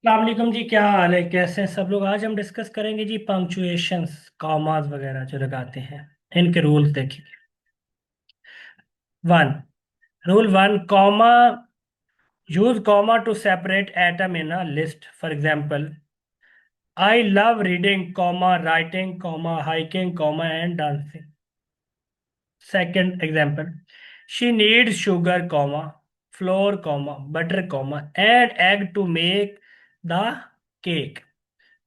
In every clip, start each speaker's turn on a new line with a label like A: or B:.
A: वालेकुम जी, क्या हाल है? कैसे हैं सब लोग? आज हम डिस्कस करेंगे जी पंक्चुएशंस, कॉमास वगैरह जो लगाते हैं, इनके रूल्स देखेंगे। One, rule one, comma, use comma to separate atom in a list. For example, I love reading comma writing comma hiking comma and dancing. Second example, she needs sugar comma flour comma butter comma and egg to make the cake.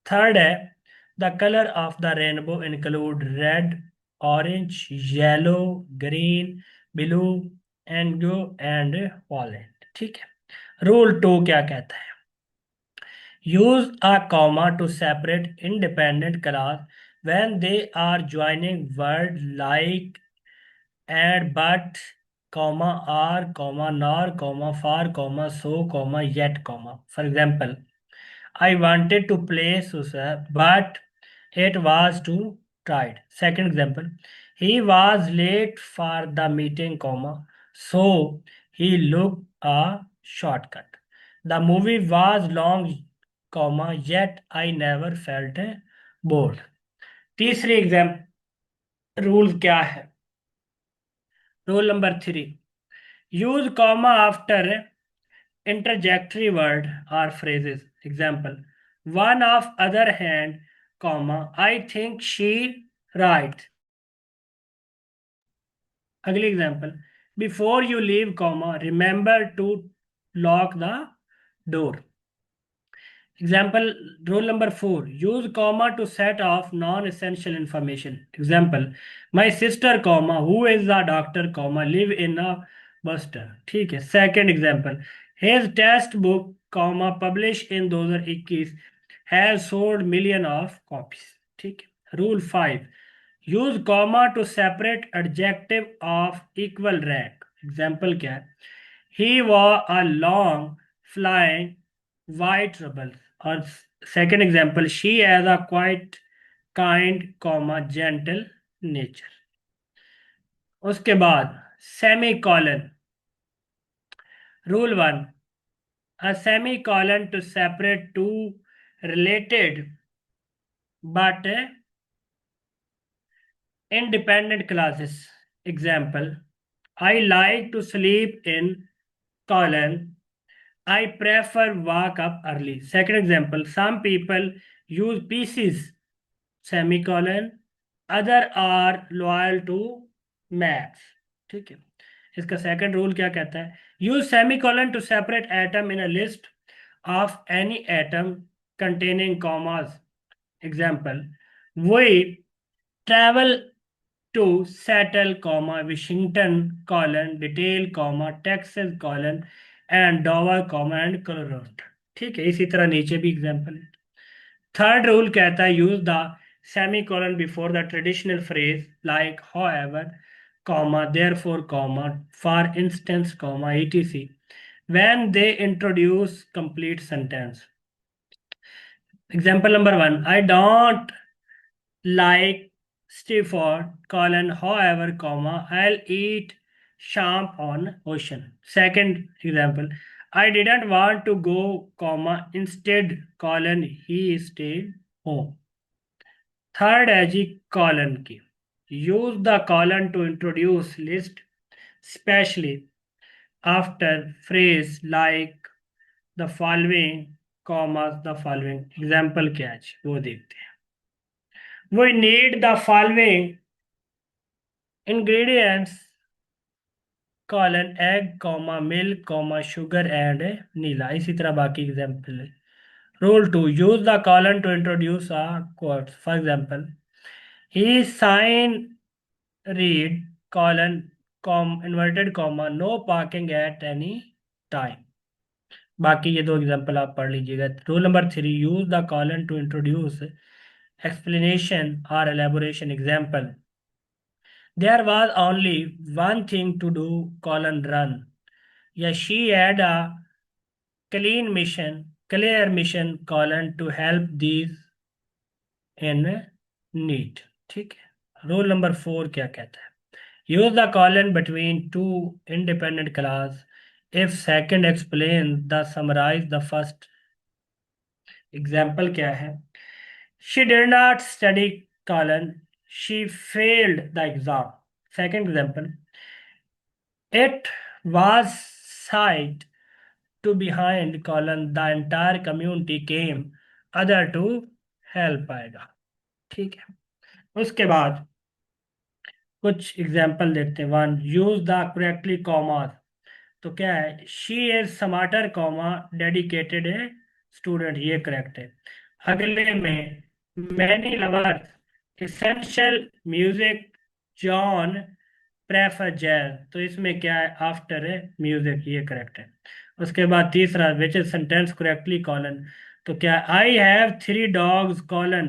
A: Third है, the colour of the rainbow include red, orange, yellow, green, blue, and and violet. ठीक है। Rule two क्या कहता है? Use a comma to separate independent class when they are joining word like and but comma are comma nor comma for comma so comma yet comma. For example, I wanted to play Susa, but it was too tight. Second example, he was late for the meeting, comma, so he looked a shortcut. The movie was long, comma, yet I never felt bored. तीसरी example, rule क्या है? Rule number three, use comma after interjectory word or phrases. Example, one of other hand, comma, I think she right. Ugly example, before you leave, comma, remember to lock the door. Example, rule number four, use comma to set off non-essential information. Example, my sister, comma, who is a doctor, comma, live in a buster. ठीक है। Second example, his test book, comma, published in 2021 has sold million of copies. ठीक है। Rule five, use comma to separate adjective of equal rank. Example क्या है? He wore a long flying white trouble. और second example, she has a quite kind comma gentle nature. उसके बाद semi colon. Rule one, a semicolon to separate two related but independent classes. Example, I like to sleep in colon, I prefer wake up early. Second example, some people use pieces semicolon, other are loyal to maths. ठीक है। इसका second rule क्या कहता है? Use semicolon to separate atom in a list of any item containing commas. Example, we travel to Seattle comma Washington colon detail comma Texas colon and Dover comma and Colorado. ठीक है। इसी तरह नीचे भी example है। Third rule कहता है, use the semicolon before the traditional phrase like however, comma, therefore, comma, for instance, comma, etc. when they introduce complete sentence. Example number one, I don't like Stepford, colon, however, comma, I'll eat shrimp on ocean. Second example, I didn't want to go, comma, instead, colon, he stayed home. Third है जी colon की, use the colon to introduce list specially after phrase like the following, commas the following. Example क्या है वो देखते हैं। We need the following ingredients, colon, egg comma milk comma sugar and नीला। इसी तरह बाकी एग्जाम्पल है। Rule two, use the colon to introduce a quotes. For example, he sign read colon inverted comma no parking at any time। बाकी ये दो example आप पढ़ लीजिएगा। Rule number three, use the colon to introduce explanation or elaboration। Example, there was only one thing to do, colon, run, या she had a clear mission, colon, to help these in need। ठीक है। Rule number four क्या कहता है? Use the colon between two independent class if second explains the summarize the first। Example क्या है? She did not study colon, she failed the exam. Second example, it was site to behind colon the entire community came other to help आएगा। ठीक है। उसके बाद कुछ example देखते हैं। One, use the correctly commas. तो क्या है? She is smarter comma dedicated है स्टूडेंट, ये करेक्ट है। अगले में, many lovers essential music, John prefer jazz. तो इसमें क्या है? आफ्टर है म्यूजिक, ये करेक्ट है। उसके बाद तीसरा, which is sentence correctly colon. तो क्या, I have three dogs colon,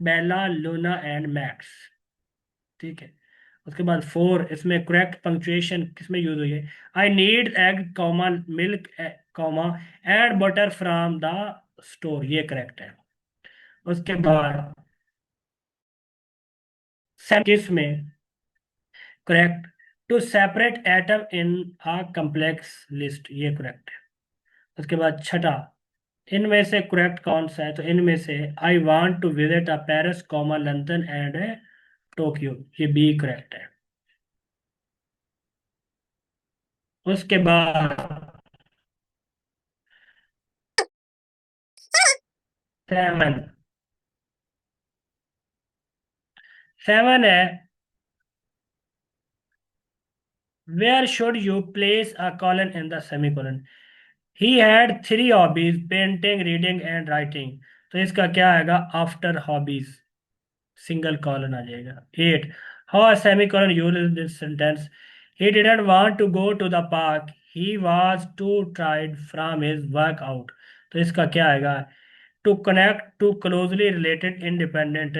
A: Bella, Luna and Max. ठीक है। उसके बाद फोर, इसमें करेक्ट पंक्चुएशन किसमें यूज हुई है? I need egg comma milk comma and butter from the store, ये करेक्ट है। उसके बाद किसमें correct? To separate atom in a complex list, ये करेक्ट है। उसके बाद छठा, इनमें से करेक्ट कौन सा है? तो इनमें से I want to visit a Paris comma London and Tokyo, ये बी करेक्ट है। उसके बाद सेवन, सेवन है, where should you place a colon in the semicolon. He had three hobbies, painting, reading and writing. तो इसका क्या आएगा? After hobbies, single colon आ जाएगा। Eight, how semicolon use in this sentence. He didn't want to go to the park, he was too tired from his workout. तो इसका क्या आएगा? To connect two closely related independent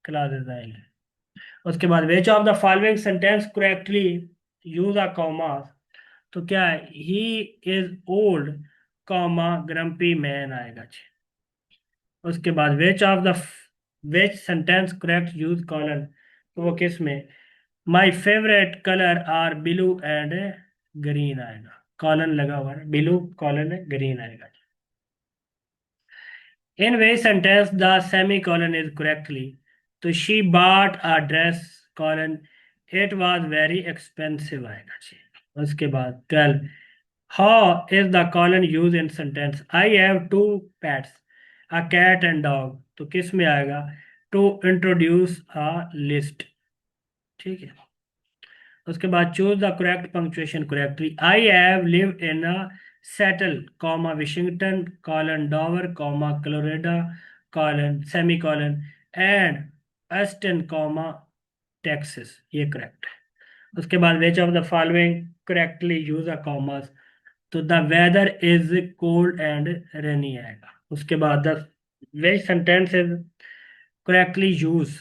A: clauses. उसके बाद which of the following sentence correctly use a comma. तो क्या है? He is old comma grumpy man आएगा जी। उसके बाद which sentence correct use colon. तो वो किस में? My favourite colour are blue and green आएगा। कॉलन लगा हुआ है, ब्लू कॉलन है, ग्रीन आएगा। In way sentence the semicolon is correctly. तो she bought a dress colon, it was very expensive आएगा जी। उसके बाद 12, how is the colon use in sentence. I have two pets, a cat and dog. तो किस में आएगा? To introduce a list. ठीक है। उसके बाद choose the correct punctuation correctly. I have lived in a Seattle comma Washington colon Dover comma Florida colon semicolon and Austin comma Texas, ये correct है। उसके बाद which of the following correctly use a commas. तो the weather is cold and rainy आएगा। उसके बाद the which sentence is correctly use.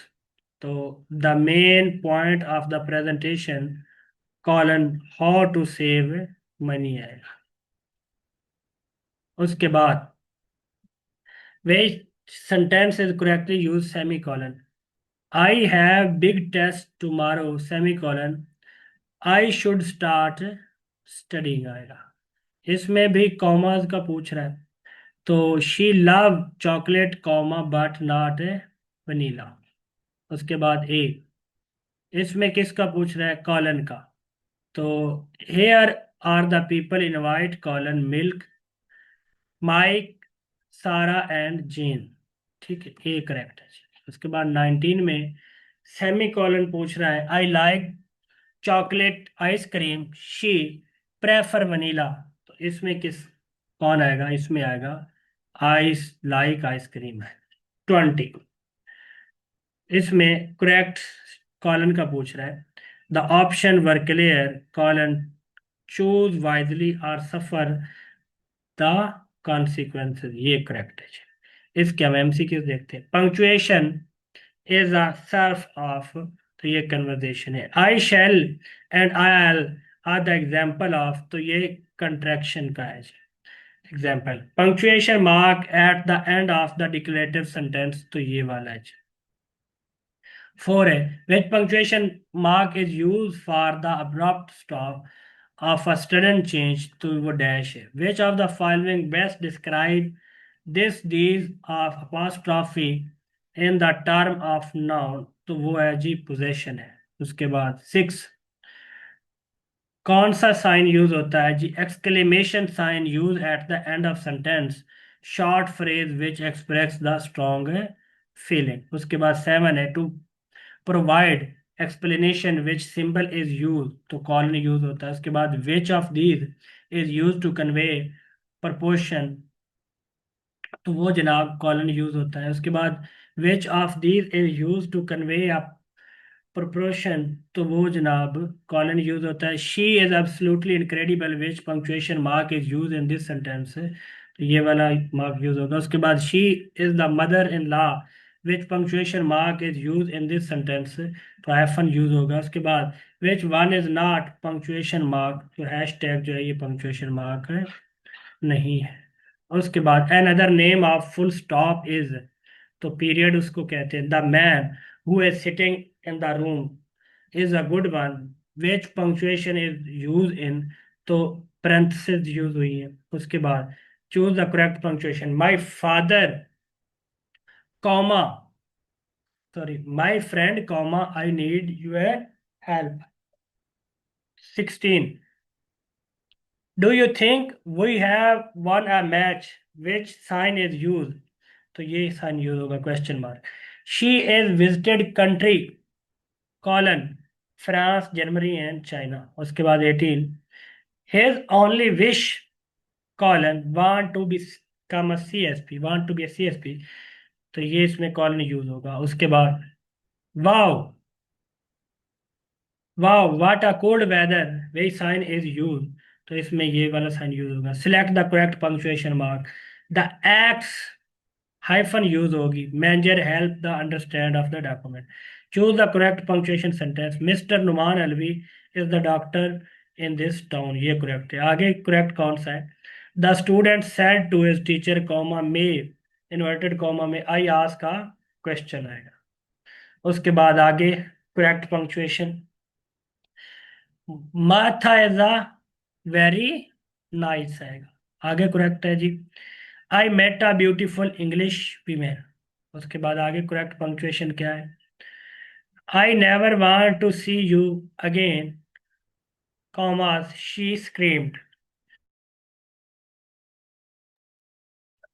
A: तो the main point of the presentation colon how to save money आएगा। उसके बाद which sentence is correctly use semicolon. I have big test tomorrow semicolon, I should start studying आएगा। इसमें भी commas का पूछ रहा है। तो she love chocolate comma but not vanilla. उसके बाद ए, इसमें किसका पूछ रहा है? कॉलन का। तो here are the people invite colon milk, Mike, Sara and Jane. ठीक है, ए करेक्ट है। उसके बाद 19 में सेमी कॉलन पूछ रहा है। I like chocolate ice cream, she prefer vanilla. तो इसमें कौन आएगा? इसमें आएगा आइस लाइक आइसक्रीम है। 20, इसमें करेक्ट कॉलन का पूछ रहा है। The option were clear colon, choose wisely और सफर द कॉन्सिक्वेंसेस, ये करेक्ट है। इसके हम एमसीक्यू देखते हैं। Punctuation is a surf of, तो ये कन्वर्जेशन है। I shall and I'll are the example of, तो ये कंट्रैक्शन का है। Example, punctuation mark at the end of the declarative sentence, तो ये वाला है। 4 है, which punctuation mark is use for the abrupt stop of a sudden change, तो वो डैश है। विच of the following best describe this these of apostrophe in the term of noun, तो वो है जी पोजेशन है। उसके बाद 6, कौन सा साइन यूज होता है जी? Exclamation sign use at the end of sentence, short phrase which express the strong feeling. उसके बाद 7 है, to provide explanation which symbol is use, तो कॉलन यूज होता है। उसके बाद which of these is use to convey proportion, तो वो जनाब कॉलन यूज होता है। उसके बाद which of these is use to convey proportion, तो वो जनाब कॉलन यूज होता है। She is absolutely incredible which punctuation mark is use in this sentence, तो ये वाला मार्क यूज होगा। उसके बाद she is the mother in law which punctuation mark is use in this sentence, तो हाइफन यूज होगा। उसके बाद which one is not punctuation mark, तो हैश टैग जो है ये पंक्चुएशन मार्क नहीं है। उसके बाद another name of full stop is, तो पीरियड उसको कहते हैं। The man who is sitting in the room is a good one which punctuation is use in, तो parentheses यूज हुई है। उसके बाद choose the correct punctuation, my father comma, sorry my friend comma I need your help. 16, do you think we have won a match, which sign is use, तो ये sign use होगा question mark. She is visited country colon France Germany and China. उसके बाद 18, his only wish colon want to become a CSP, want to be a CSP, तो ये इसमें colon use होगा। उसके बाद wow, wow what a cold weather, way sign is use, तो इसमें ये वाला साइन यूज होगा। Select the correct punctuation mark, the ex hyphen use होगी। Manager help the understand of the document. Choose the correct punctuation sentence, mister Numan Alvi is the doctor in this town, ये correct है। आगे correct कौन सा है? The student said to his teacher comma में inverted comma में I ask का question आएगा। उसके बाद आगे correct punctuation, Martha is a very nice आएगा। आगे करेक्ट है जी, I met a beautiful English female. उसके बाद आगे करेक्ट पंक्चुएशन क्या है? I never want to see you again comma she screamed.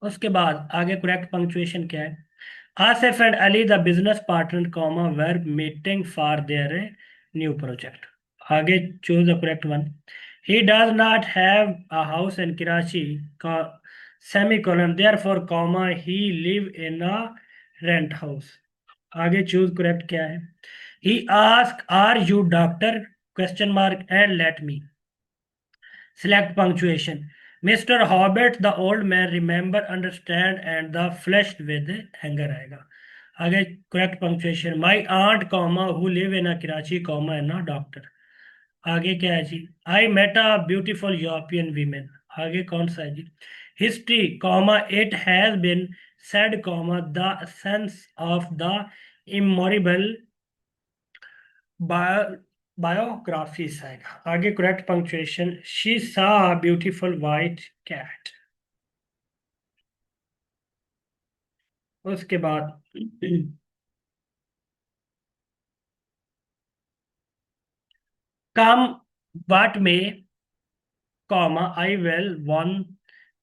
A: उसके बाद आगे करेक्ट पंक्चुएशन क्या है? Asif and Ali the business partner comma were meeting for their new project. आगे choose the correct one, he does not have a house in Karachi semicolon therefore comma he live in a rent house. आगे choose correct क्या है? He ask are you doctor question mark and let me. Select punctuation. Mr. Hobbit, the old man, remember, understand, and the flushed with anger आएगा। आगे correct punctuation. My aunt, comma, who live in a Karachi, comma, and a doctor. आगे क्या है जी? I met a beautiful European woman. आगे कौन सा है जी? History, comma, it has been said, comma, the sense of the immemorable bio, biographies आएगा। आगे correct punctuation, she सा ब्यूटीफुल वाइट कैट। उसके बाद कम वाट में comma I will one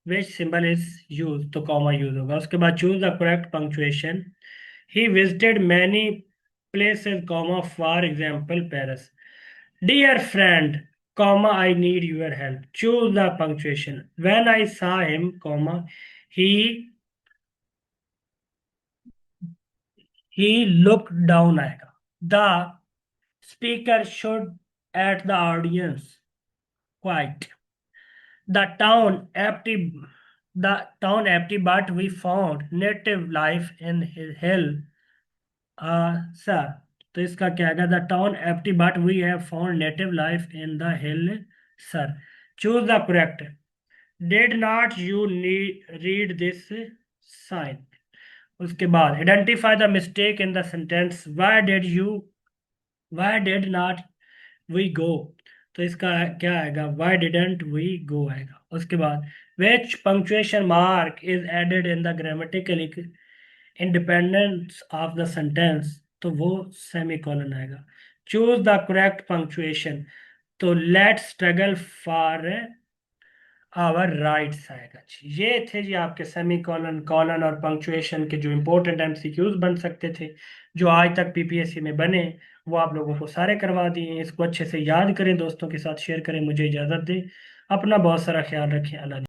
A: which symbol is use, तो कॉमा यूज होगा। उसके बाद choose the correct punctuation, he visited many places comma for example Paris. Dear friend, comma, I need your help. Choose the punctuation. When I saw him, comma, he he looked down आएगा। The speaker should at the audience quiet. The town empty, the town empty, but we found native life in his hill. Sir, तो इसका क्या आएगा? The town empty, but we have found native life in the hill, sir. Choose the correct. Did not you read this sign? उसके बाद identify the mistake in the sentence. Why did not we go? तो इसका क्या आएगा? Why didn't we go आएगा। उसके बाद which punctuation mark is added in the grammatical independence of the sentence, तो वो सेमीकोलन आएगा। चूज द करेक्ट पंक्चुएशन, तो let's struggle for our rights आएगा जी। ये थे जी आपके सेमी कॉलन, कॉलन और पंक्चुएशन के जो इंपॉर्टेंट एमसीक्यूज बन सकते थे, जो आज तक पीपीएससी में बने, वो आप लोगों को सारे करवा दिए हैं। इसको अच्छे से याद करें, दोस्तों के साथ शेयर करें। मुझे इजाज़त दें, अपना बहुत सारा ख्याल रखें। अल्लाह।